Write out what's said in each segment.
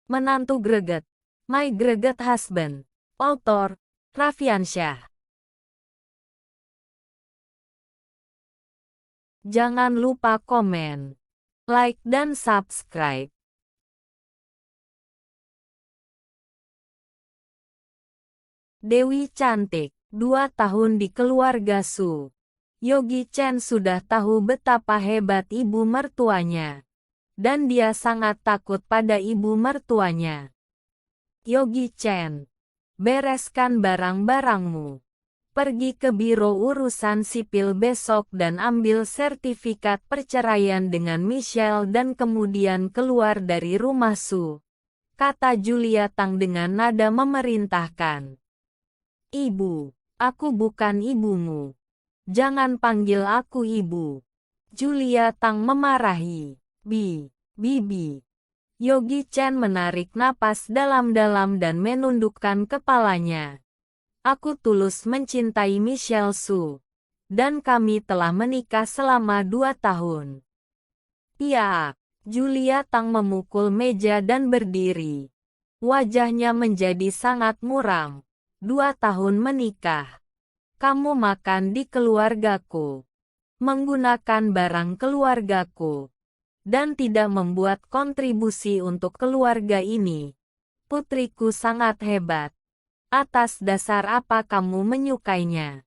Menantu greget. My Greget Husband. Author, Raffiansyah. Jangan lupa komen, like dan subscribe. Dewi cantik, 2 tahun di keluarga Su. Yogi Chen sudah tahu betapa hebat ibu mertuanya. Dan dia sangat takut pada ibu mertuanya. Yogi Chen, bereskan barang-barangmu. Pergi ke Biro Urusan Sipil besok dan ambil sertifikat perceraian dengan Michelle dan kemudian keluar dari rumah Su, kata Julia Tang dengan nada memerintahkan. Ibu, aku bukan ibumu. Jangan panggil aku ibu. Julia Tang memarahi. Bibi. Yogi Chen menarik napas dalam-dalam dan menundukkan kepalanya. Aku tulus mencintai Michelle Su. Dan kami telah menikah selama 2 tahun. Piak. Julia Tang memukul meja dan berdiri. Wajahnya menjadi sangat muram. 2 tahun menikah. Kamu makan di keluargaku, menggunakan barang keluargaku, dan tidak membuat kontribusi untuk keluarga ini. Putriku sangat hebat. Atas dasar apa kamu menyukainya?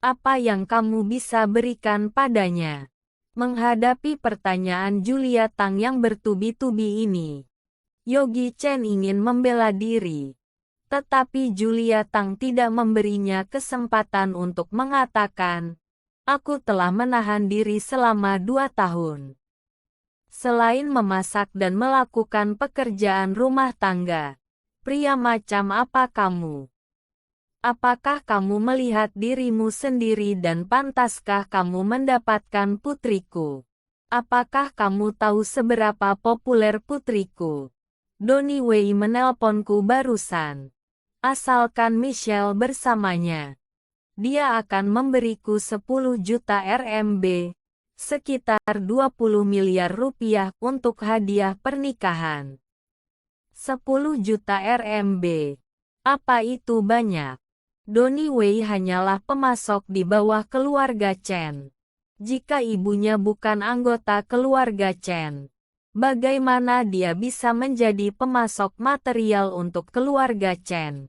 Apa yang kamu bisa berikan padanya? Menghadapi pertanyaan Julia Tang yang bertubi-tubi ini, Yogi Chen ingin membela diri. Tetapi Julia Tang tidak memberinya kesempatan untuk mengatakan, aku telah menahan diri selama 2 tahun. Selain memasak dan melakukan pekerjaan rumah tangga, pria macam apa kamu? Apakah kamu melihat dirimu sendiri dan pantaskah kamu mendapatkan putriku? Apakah kamu tahu seberapa populer putriku? Donnie Wei menelponku barusan. Asalkan Michelle bersamanya, dia akan memberiku 10 juta RMB, sekitar 20 miliar rupiah untuk hadiah pernikahan. 10 juta RMB. Apa itu banyak? Donnie Wei hanyalah pemasok di bawah keluarga Chen. Jika ibunya bukan anggota keluarga Chen, bagaimana dia bisa menjadi pemasok material untuk keluarga Chen?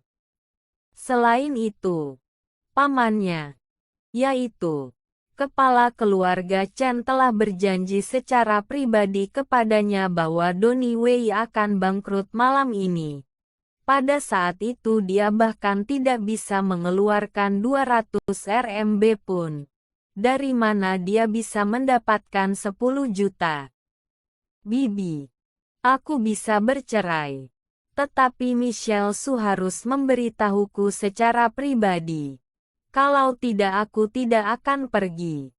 Selain itu, pamannya, yaitu kepala keluarga Chen telah berjanji secara pribadi kepadanya bahwa Donnie Wei akan bangkrut malam ini. Pada saat itu dia bahkan tidak bisa mengeluarkan 200 RMB pun. Dari mana dia bisa mendapatkan 10 juta? Bibi, aku bisa bercerai. Tetapi Michelle Su harus memberitahuku secara pribadi. Kalau tidak aku tidak akan pergi.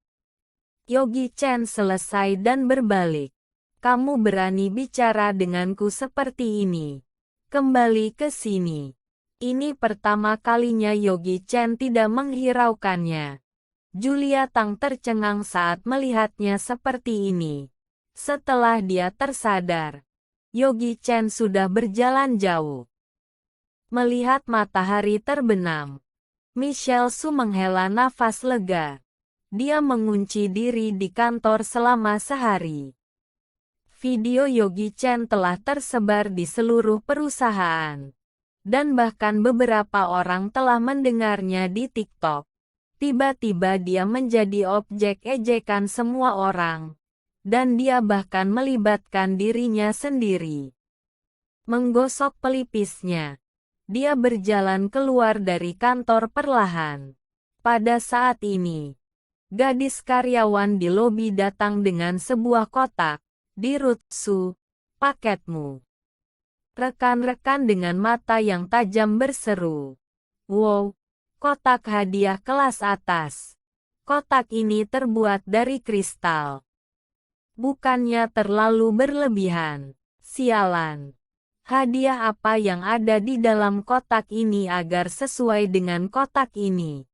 Yogi Chen selesai dan berbalik. Kamu berani bicara denganku seperti ini? Kembali ke sini. Ini pertama kalinya Yogi Chen tidak menghiraukannya. Julia Tang tercengang saat melihatnya seperti ini. Setelah dia tersadar, Yogi Chen sudah berjalan jauh. Melihat matahari terbenam, Michelle Su menghela nafas lega. Dia mengunci diri di kantor selama sehari. Video Yogi Chen telah tersebar di seluruh perusahaan. Dan bahkan beberapa orang telah mendengarnya di TikTok. Tiba-tiba dia menjadi objek ejekan semua orang. Dan dia bahkan melibatkan dirinya sendiri. Menggosok pelipisnya, dia berjalan keluar dari kantor perlahan. Pada saat ini, gadis karyawan di lobi datang dengan sebuah kotak. Di Su, paketmu. Rekan-rekan dengan mata yang tajam berseru. Wow, kotak hadiah kelas atas. Kotak ini terbuat dari kristal. Bukannya terlalu berlebihan. Sialan. Hadiah apa yang ada di dalam kotak ini agar sesuai dengan kotak ini?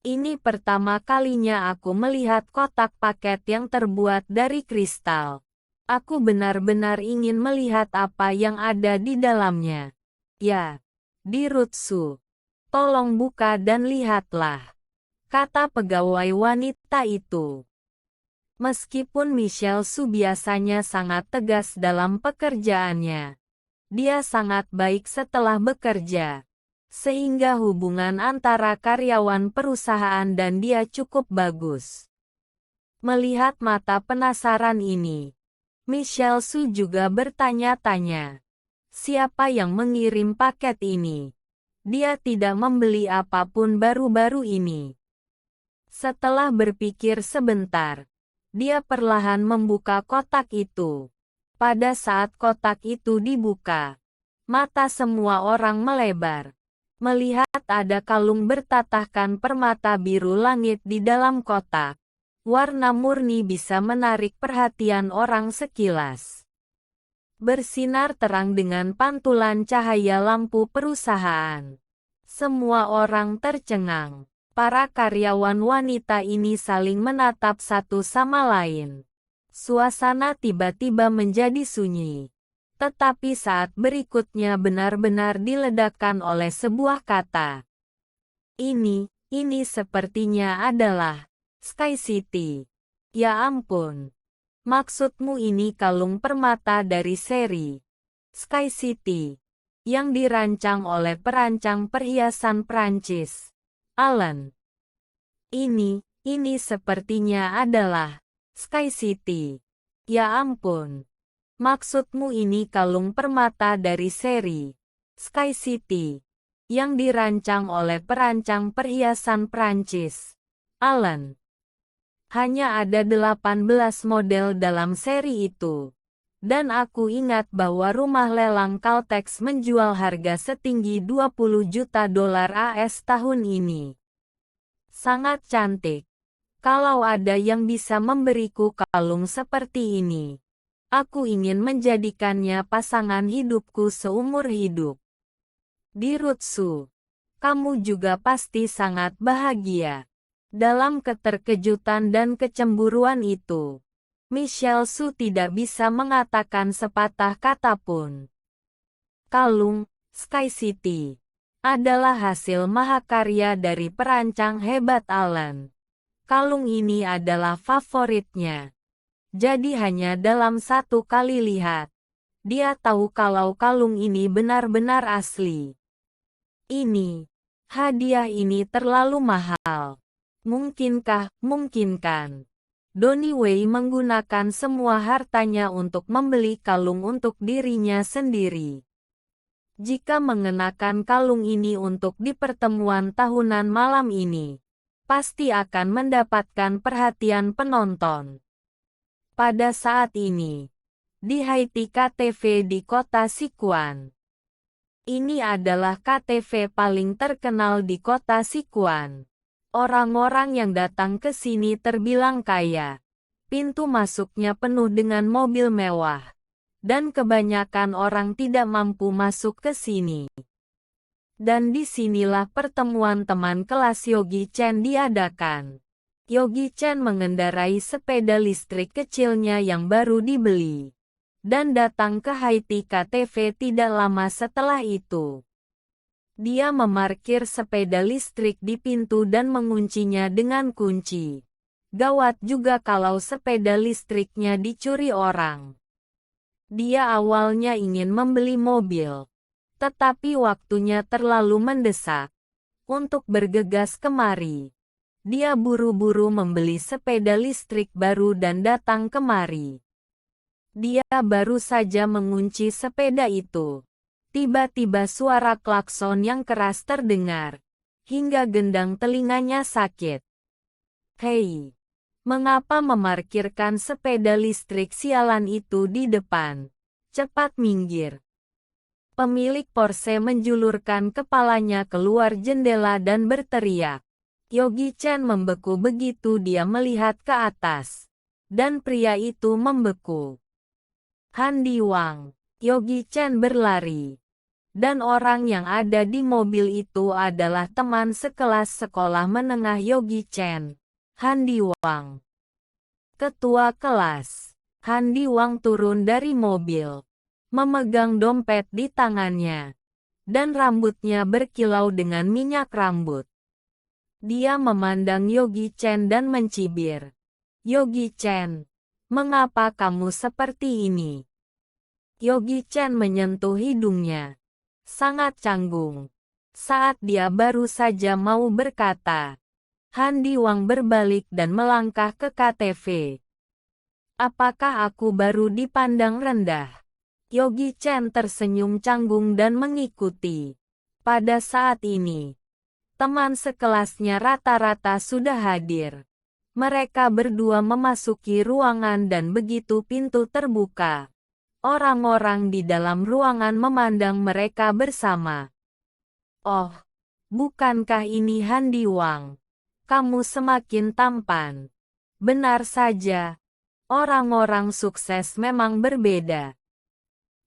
Ini pertama kalinya aku melihat kotak paket yang terbuat dari kristal. Aku benar-benar ingin melihat apa yang ada di dalamnya. Ya, di Rutsu. Tolong buka dan lihatlah, kata pegawai wanita itu. Meskipun Michelle Su biasanya sangat tegas dalam pekerjaannya, dia sangat baik setelah bekerja. Sehingga hubungan antara karyawan perusahaan dan dia cukup bagus. Melihat mata penasaran ini, Michelle Su juga bertanya-tanya, siapa yang mengirim paket ini? Dia tidak membeli apapun baru-baru ini. Setelah berpikir sebentar, dia perlahan membuka kotak itu. Pada saat kotak itu dibuka, mata semua orang melebar. Melihat ada kalung bertatahkan permata biru langit di dalam kotak. Warna murni bisa menarik perhatian orang sekilas. Bersinar terang dengan pantulan cahaya lampu perusahaan. Semua orang tercengang. Para karyawan wanita ini saling menatap satu sama lain. Suasana tiba-tiba menjadi sunyi. Tetapi saat berikutnya benar-benar diledakkan oleh sebuah kata. Ini sepertinya adalah Sky City. Ya ampun. Maksudmu ini kalung permata dari seri Sky City yang dirancang oleh perancang perhiasan Prancis, Alan. Ini sepertinya adalah Sky City. Ya ampun. Maksudmu ini kalung permata dari seri Sky City yang dirancang oleh perancang perhiasan Prancis, Alan. Hanya ada 18 model dalam seri itu. Dan aku ingat bahwa rumah lelang Caltex menjual harga setinggi 20 juta dolar AS tahun ini. Sangat cantik. Kalau ada yang bisa memberiku kalung seperti ini, aku ingin menjadikannya pasangan hidupku seumur hidup. Di Rutsu, kamu juga pasti sangat bahagia. Dalam keterkejutan dan kecemburuan itu, Michelle Su tidak bisa mengatakan sepatah kata pun. Kalung Sky City adalah hasil mahakarya dari perancang hebat Alan. Kalung ini adalah favoritnya. Jadi hanya dalam satu kali lihat, dia tahu kalau kalung ini benar-benar asli. Hadiah ini terlalu mahal. Mungkinkan Donnie Wei menggunakan semua hartanya untuk membeli kalung untuk dirinya sendiri. Jika mengenakan kalung ini untuk di pertemuan tahunan malam ini, pasti akan mendapatkan perhatian penonton. Pada saat ini, di Haiti KTV di kota Sichuan. Ini adalah KTV paling terkenal di kota Sichuan. Orang-orang yang datang ke sini terbilang kaya. Pintu masuknya penuh dengan mobil mewah. Dan kebanyakan orang tidak mampu masuk ke sini. Dan disinilah pertemuan teman kelas Yogi Chen diadakan. Yogi Chen mengendarai sepeda listrik kecilnya yang baru dibeli. Dan datang ke Haiti KTV tidak lama setelah itu. Dia memarkir sepeda listrik di pintu dan menguncinya dengan kunci. Gawat juga kalau sepeda listriknya dicuri orang. Dia awalnya ingin membeli mobil, tetapi waktunya terlalu mendesak untuk bergegas kemari. Dia buru-buru membeli sepeda listrik baru dan datang kemari. Dia baru saja mengunci sepeda itu. Tiba-tiba suara klakson yang keras terdengar, hingga gendang telinganya sakit. Hei, mengapa memarkirkan sepeda listrik sialan itu di depan? Cepat minggir. Pemilik Porsche menjulurkan kepalanya keluar jendela dan berteriak. Yogi Chen membeku begitu dia melihat ke atas. Dan pria itu membeku. Handi Wang. Yogi Chen berlari. Dan orang yang ada di mobil itu adalah teman sekelas sekolah menengah Yogi Chen, Handi Wang. Ketua kelas. Han Diwang turun dari mobil, memegang dompet di tangannya, dan rambutnya berkilau dengan minyak rambut. Dia memandang Yogi Chen dan mencibir. Yogi Chen, mengapa kamu seperti ini? Yogi Chen menyentuh hidungnya. Sangat canggung. Saat dia baru saja mau berkata, Han Diwang berbalik dan melangkah ke KTV. Apakah aku baru dipandang rendah? Yogi Chen tersenyum canggung dan mengikuti. Pada saat ini, teman sekelasnya rata-rata sudah hadir. Mereka berdua memasuki ruangan dan begitu pintu terbuka, orang-orang di dalam ruangan memandang mereka bersama. Oh, bukankah ini Han Diwang? Kamu semakin tampan. Benar saja. Orang-orang sukses memang berbeda.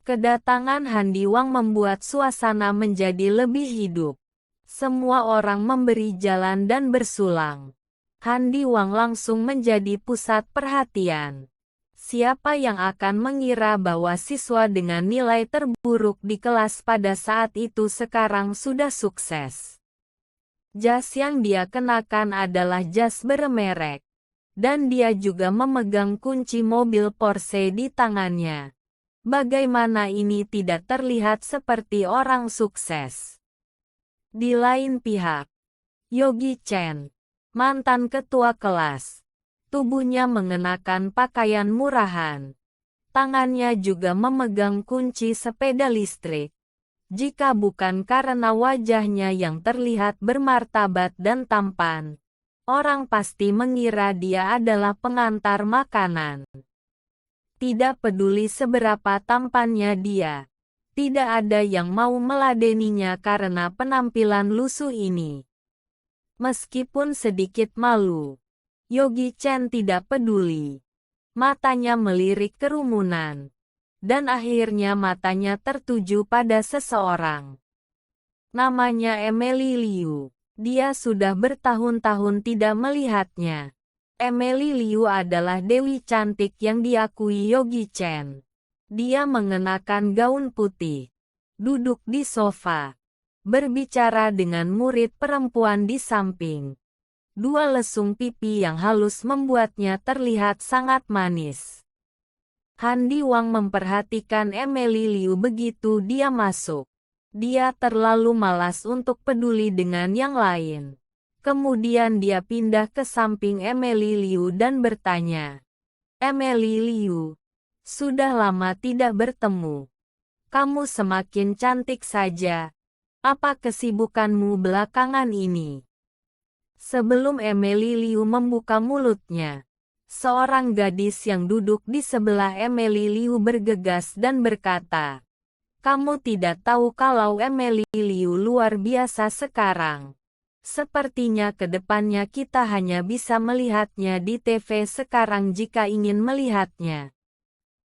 Kedatangan Han Diwang membuat suasana menjadi lebih hidup. Semua orang memberi jalan dan bersulang. Han Diwang langsung menjadi pusat perhatian. Siapa yang akan mengira bahwa siswa dengan nilai terburuk di kelas pada saat itu sekarang sudah sukses? Jas yang dia kenakan adalah jas bermerek. Dan dia juga memegang kunci mobil Porsche di tangannya. Bagaimana ini tidak terlihat seperti orang sukses? Di lain pihak, Yogi Chen, mantan ketua kelas, tubuhnya mengenakan pakaian murahan. Tangannya juga memegang kunci sepeda listrik. Jika bukan karena wajahnya yang terlihat bermartabat dan tampan, orang pasti mengira dia adalah pengantar makanan. Tidak peduli seberapa tampannya dia, tidak ada yang mau meladeninya karena penampilan lusuh ini. Meskipun sedikit malu, Yogi Chen tidak peduli. Matanya melirik kerumunan, dan akhirnya matanya tertuju pada seseorang. Namanya Emily Liu. Dia sudah bertahun-tahun tidak melihatnya. Emily Liu adalah dewi cantik yang diakui Yogi Chen. Dia mengenakan gaun putih, duduk di sofa, berbicara dengan murid perempuan di samping. Dua lesung pipi yang halus membuatnya terlihat sangat manis. Han Diwang memperhatikan Emily Liu begitu dia masuk. Dia terlalu malas untuk peduli dengan yang lain. Kemudian dia pindah ke samping Emily Liu dan bertanya, Emily Liu, sudah lama tidak bertemu. Kamu semakin cantik saja. Apa kesibukanmu belakangan ini? Sebelum Emily Liu membuka mulutnya, seorang gadis yang duduk di sebelah Emily Liu bergegas dan berkata, kamu tidak tahu kalau Emily Liu luar biasa sekarang. Sepertinya kedepannya kita hanya bisa melihatnya di TV sekarang jika ingin melihatnya.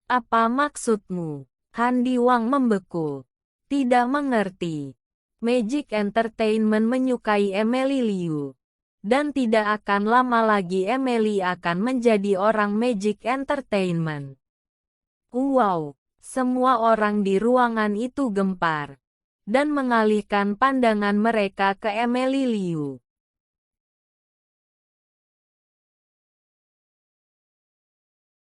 Apa maksudmu? Han Diwang membeku. Tidak mengerti. Magic Entertainment menyukai Emily Liu. Dan tidak akan lama lagi Emily akan menjadi orang Magic Entertainment. Wow! Semua orang di ruangan itu gempar dan mengalihkan pandangan mereka ke Emily Liu.